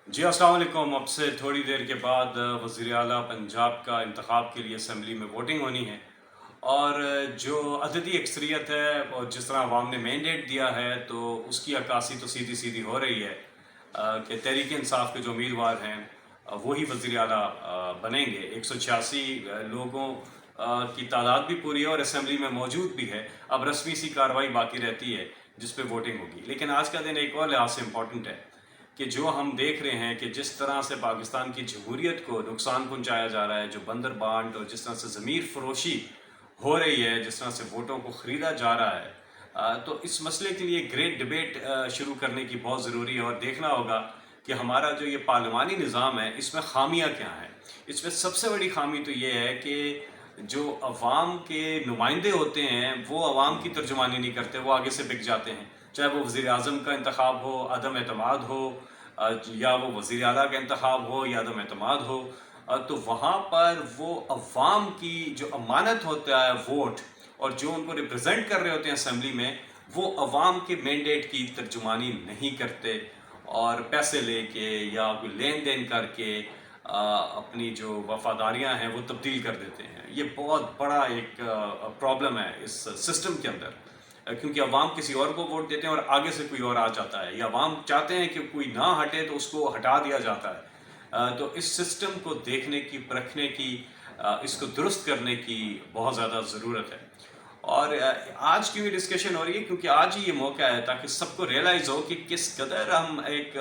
जी अस्सलाम वालेकुम। अब से थोड़ी देर के बाद वज़ीर आला पंजाब का इंतखाब के लिए असम्बली में वोटिंग होनी है। और जो अददी अक्सरियत है और जिस तरह अवाम ने मैंडेट दिया है तो उसकी अक्कासी तो सीधी सीधी हो रही है कि तहरीक इंसाफ के जो उम्मीदवार हैं वही वज़ीर आला बनेंगे। 186 लोगों की तादाद भी पूरी है और असम्बली में मौजूद भी है। अब रस्मी सी कार्रवाई बाकी रहती है जिस पे वोटिंग होगी। लेकिन आज का दिन एक और लिहाज से इम्पॉर्टेंट है कि जो हम देख रहे हैं कि जिस तरह से पाकिस्तान की जमहूरियत को नुकसान पहुंचाया जा रहा है, जो बंदर बांट और जिस तरह से ज़मीर फरोशी हो रही है, जिस तरह से वोटों को ख़रीदा जा रहा है, तो इस मसले के लिए ग्रेट डिबेट शुरू करने की बहुत ज़रूरी है। और देखना होगा कि हमारा जो ये पार्लिमानी निज़ाम है इसमें खामियां क्या हैं। इसमें सबसे बड़ी खामी तो ये है कि जो अवाम के नुमाइंदे होते हैं वो अवाम की तर्जुमानी नहीं करते, वो आगे से बिक जाते हैं। चाहे वो वज़ीर आज़म का इंतखाब हो, अदम एतमाद हो, या वो वज़ीर आला का इंतखाब हो या अदम एतमाद हो, तो वहाँ पर वो अवाम की जो अमानत होता है वोट, और जो उनको रिप्रेजेंट कर रहे होते हैं असम्बली में, वो अवाम के मैंडेट की तर्जुमानी नहीं करते और पैसे लेके या कोई लेन देन करके अपनी जो वफादारियां हैं वो तब्दील कर देते हैं। ये बहुत बड़ा एक प्रॉब्लम है इस सिस्टम के अंदर, क्योंकि अवाम किसी और को वोट देते हैं और आगे से कोई और आ जाता है, या अवाम चाहते हैं कि कोई ना हटे तो उसको हटा दिया जाता है। तो इस सिस्टम को देखने की, परखने की, इसको दुरुस्त करने की बहुत ज़्यादा ज़रूरत है। और आज की भी डिस्कशन हो रही है क्योंकि आज ही ये मौका है ताकि सबको रियलाइज़ हो कि किस कदर हम एक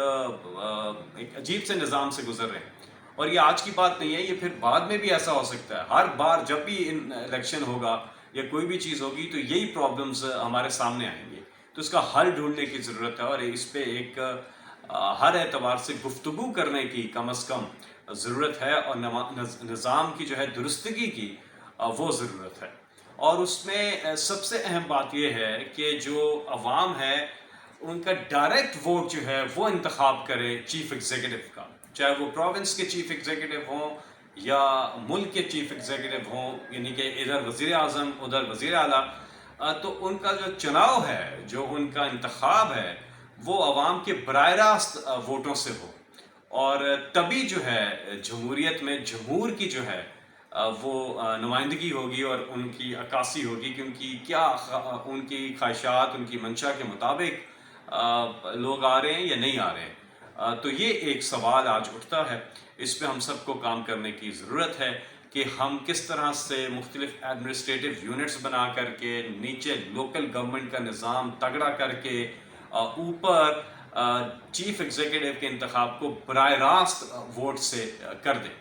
अजीब से निज़ाम से गुजर रहे हैं। और ये आज की बात नहीं है, ये फिर बाद में भी ऐसा हो सकता है। हर बार जब भी इलेक्शन होगा या कोई भी चीज़ होगी तो यही प्रॉब्लम्स हमारे सामने आएंगे। तो इसका हल ढूंढने की ज़रूरत है और इस पे एक हर एतबार से गुफ्तगू करने की कम अज़ कम ज़रूरत है, और निज़ाम की जो है दुरुस्तगी की वो ज़रूरत है। और उसमें सबसे अहम बात यह है कि जो अवाम है उनका डायरेक्ट वोट जो है वो इंतखाब करे चीफ एग्जीक्यूटिव का, चाहे वो प्रोविंस के चीफ एग्जीक्यूटिव हों या मुल्क के चीफ एग्जीक्यूटिव हों, यानी कि इधर वज़ीर आज़म उधर वज़ीर आला। तो उनका जो चुनाव है, जो उनका इंतखाब है, वो अवाम के बराह रास्त वोटों से हो। और तभी जो है जमहूरियत में जमहूर की जो है वो नुमाइंदगी होगी और उनकी अक्कासी होगी, क्योंकि क्या उनकी ख्वाहिशात, उनकी मंशा के मुताबिक लोग आ रहे हैं या नहीं आ रहे हैं। तो ये एक सवाल आज उठता है, इस पे हम सबको काम करने की ज़रूरत है कि हम किस तरह से मुख्तलिफ एडमिनिस्ट्रेटिव यूनिट्स बना करके नीचे लोकल गवर्नमेंट का निज़ाम तगड़ा करके ऊपर चीफ एग्जीक्यूटिव के इंतखाब को बराह रास्त वोट से कर दें।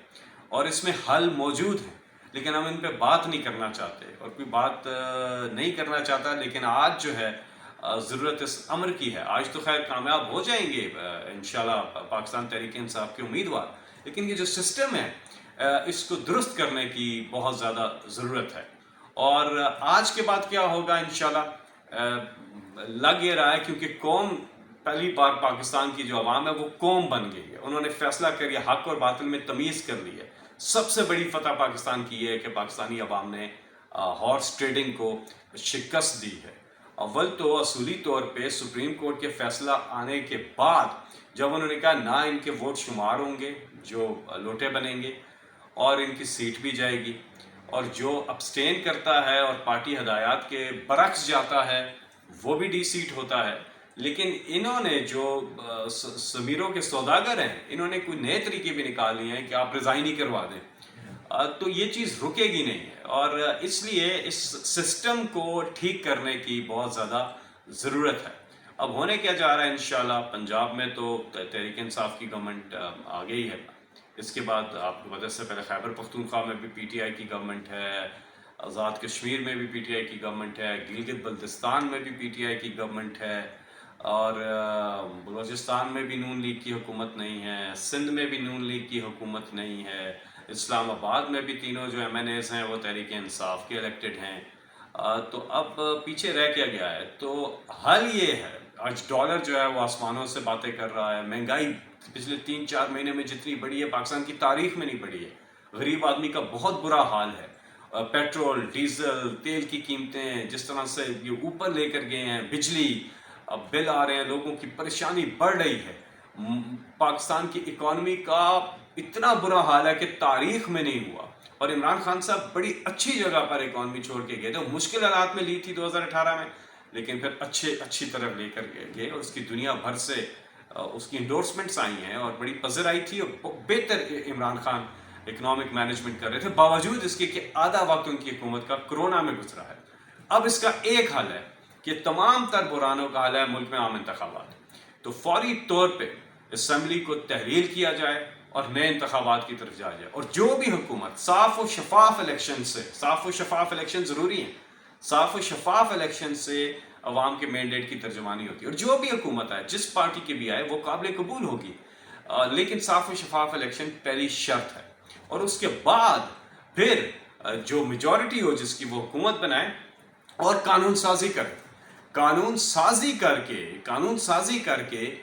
और इसमें हल मौजूद है, लेकिन हम इन पे बात नहीं करना चाहते और कोई बात नहीं करना चाहता। लेकिन आज जो है ज़रूरत इस अमर की है। आज तो खैर कामयाब हो जाएंगे इंशाल्लाह पाकिस्तान तहरीक इंसाफ के उम्मीदवार, लेकिन ये जो सिस्टम है इसको दुरुस्त करने की बहुत ज़्यादा ज़रूरत है। और आज के बाद क्या होगा इंशाल्लाह लग ये रहा है, क्योंकि कौम पहली बार पाकिस्तान की जो अवाम है वो कौम बन गई है। उन्होंने फैसला कर लिया, हक और बातिल में तमीज़ कर ली है। सबसे बड़ी फतह पाकिस्तान की ये है कि पाकिस्तानी अवाम ने हॉर्स ट्रेडिंग को शिकस्त दी है। अव्वल तो असूली तौर पे सुप्रीम कोर्ट के फैसला आने के बाद जब उन्होंने कहा ना इनके वोट शुमार होंगे जो लोटे बनेंगे और इनकी सीट भी जाएगी, और जो अब्सटेन करता है और पार्टी हदायत के बरक्स जाता है वो भी डी सीट होता है। लेकिन इन्होंने जो समीरों के सौदागर हैं, इन्होंने कोई नए तरीके भी निकाल लिए हैं कि आप रिज़ाइन ही करवा दें। तो ये चीज़ रुकेगी नहीं है, और इसलिए इस सिस्टम को ठीक करने की बहुत ज़्यादा ज़रूरत है। अब होने क्या जा रहा है इंशाल्लाह, पंजाब में तो तहरीक इंसाफ की गवर्नमेंट आ गई है। इसके बाद आपको पता है, इससे पहले खैबर पख्तूनख्वा में भी पीटीआई की गवर्नमेंट है, आज़ाद कश्मीर में भी पीटीआई की गवर्नमेंट है, गिलगित बल्तिस्तान में भी पीटीआई की गवर्नमेंट है, और बलूचिस्तान में भी नून लीग की हुकूमत नहीं है, सिंध में भी नून लीग की हुकूमत नहीं है, इस्लामाबाद में भी तीनों जो MNAs हैं वो तहरीक इंसाफ के इलेक्टेड हैं। तो अब पीछे रह क्या गया है? तो हल ये है, आज डॉलर जो है वो आसमानों से बातें कर रहा है। महंगाई पिछले 3-4 महीने में जितनी बढ़ी है पाकिस्तान की तारीख में नहीं बढ़ी है। गरीब आदमी का बहुत बुरा हाल है। पेट्रोल, डीजल, तेल की कीमतें जिस तरह से ये ऊपर लेकर गए हैं, बिजली अब बिल आ रहे हैं, लोगों की परेशानी बढ़ रही है। پاکستان کی اکانومی کا اتنا برا حال ہے کہ تاریخ میں نہیں ہوا، اور عمران خان صاحب بڑی اچھی جگہ پر اکانومی چھوڑ کے گئے تھے، مشکل حالات میں لی تھی 2018 میں، لیکن پھر اچھی طرف لے کر گئے، اور اس کی دنیا بھر سے اس کی انڈورسمنٹس آئی ہیں اور بڑی پذیر آئی تھی، اور بہتر عمران خان اکنامک مینجمنٹ کر رہے تھے، باوجود اس کے کہ آدھا وقت ان کی حکومت کا کرونا میں گزرا ہے۔ اب اس کا ایک حل ہے کہ تمام تر بحرانوں کا حل ہے ملک میں عام انتخابات، تو فوری طور پہ اسمبلی کو تحلیل کیا جائے اور نئے انتخابات کی طرف جایا جائے، اور جو بھی حکومت صاف و شفاف الیکشن ضروری ہیں، صاف و شفاف الیکشن سے عوام کے مینڈیٹ کی ترجمانی ہوتی ہے، اور جو بھی حکومت آئے جس پارٹی کے بھی آئے وہ قابل قبول ہوگی، لیکن صاف و شفاف الیکشن پہلی شرط ہے، اور اس کے بعد پھر جو میجورٹی ہو جس کی وہ حکومت بنائے اور قانون سازی کرے، قانون سازی کر کے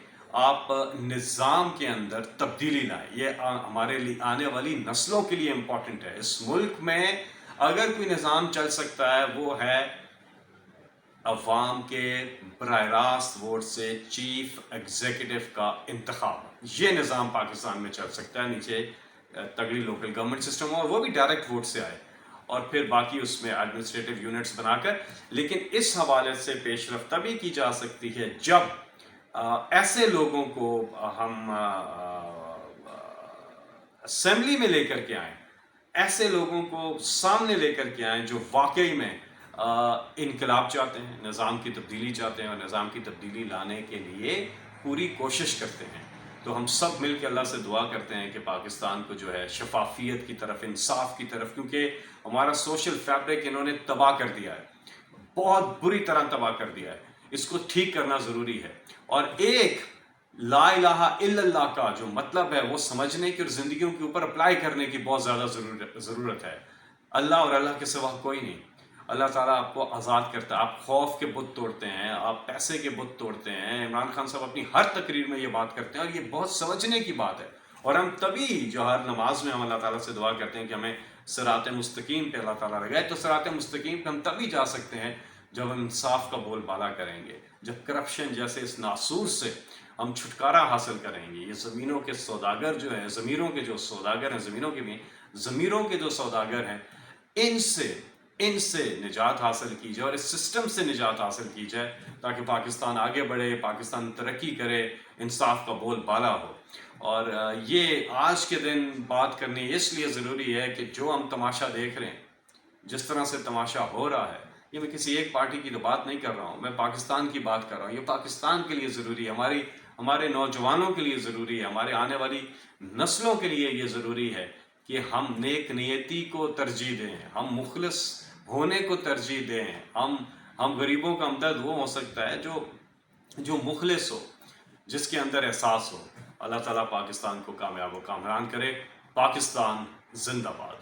آپ نظام کے اندر تبدیلی لائیں۔ یہ ہمارے لیے آنے والی نسلوں کے لیے امپورٹنٹ ہے۔ اس ملک میں اگر کوئی نظام چل سکتا ہے وہ ہے عوام کے براہ راست ووٹ سے چیف ایگزیکٹو کا انتخاب، یہ نظام پاکستان میں چل سکتا ہے، نیچے تگڑی لوکل گورنمنٹ سسٹم ہو اور وہ بھی ڈائریکٹ ووٹ سے آئے، اور پھر باقی اس میں ایڈمنسٹریٹو یونٹس بنا کر، لیکن اس حوالے سے پیش رفت تبھی کی جا سکتی ہے جب ایسے لوگوں کو ہم اسمبلی میں لے کر کے آئیں، ایسے لوگوں کو سامنے لے کر کے آئیں جو واقعی میں انقلاب چاہتے ہیں، نظام کی تبدیلی چاہتے ہیں، اور نظام کی تبدیلی لانے کے لیے پوری کوشش کرتے ہیں۔ تو ہم سب مل کے اللہ سے دعا کرتے ہیں کہ پاکستان کو جو ہے شفافیت کی طرف، انصاف کی طرف، کیونکہ ہمارا سوشل فیبرک انہوں نے تباہ کر دیا ہے، بہت بری طرح تباہ کر دیا ہے، اس کو ٹھیک کرنا ضروری ہے، اور ایک لا الہ الا اللہ کا جو مطلب ہے وہ سمجھنے کی اور زندگیوں کے اوپر اپلائی کرنے کی بہت زیادہ ضرورت ہے۔ اللہ اور اللہ کے سوا کوئی نہیں۔ اللہ تعالیٰ آپ کو آزاد کرتا ہے۔ آپ خوف کے بت توڑتے ہیں، آپ پیسے کے بت توڑتے ہیں۔ عمران خان صاحب اپنی ہر تقریر میں یہ بات کرتے ہیں، اور یہ بہت سمجھنے کی بات ہے، اور ہم تبھی جو ہر نماز میں ہم اللہ تعالیٰ سے دعا کرتے ہیں کہ ہمیں صراط مستقیم پہ اللہ تعالیٰ لگائے، تو صراط مستقیم پہ ہم تبھی جا سکتے ہیں جب ہم انصاف کا بول بالا کریں گے، جب کرپشن جیسے اس ناسور سے ہم چھٹکارا حاصل کریں گے۔ یہ زمینوں کے سوداگر جو ہیں، زمیروں کے جو سوداگر ہیں، زمینوں کے بھی زمیروں کے جو سوداگر ہیں، ان سے نجات حاصل کی جائے، اور اس سسٹم سے نجات حاصل کی جائے، تاکہ پاکستان آگے بڑھے، پاکستان ترقی کرے، انصاف کا بول بالا ہو۔ اور یہ آج کے دن بات کرنی اس لیے ضروری ہے کہ جو ہم تماشا دیکھ رہے ہیں، جس طرح سے تماشا ہو رہا ہے، یہ میں کسی ایک پارٹی کی تو بات نہیں کر رہا ہوں، میں پاکستان کی بات کر رہا ہوں۔ یہ پاکستان کے لیے ضروری ہے، ہمارے نوجوانوں کے لیے ضروری ہے، ہمارے آنے والی نسلوں کے لیے یہ ضروری ہے کہ ہم نیک نیتی کو ترجیح دیں، ہم مخلص ہونے کو ترجیح دیں، ہم غریبوں کا ہمدرد وہ ہو سکتا ہے جو مخلص ہو، جس کے اندر احساس ہو۔ اللہ تعالیٰ پاکستان کو کامیاب و کامران کرے۔ پاکستان زندہ باد۔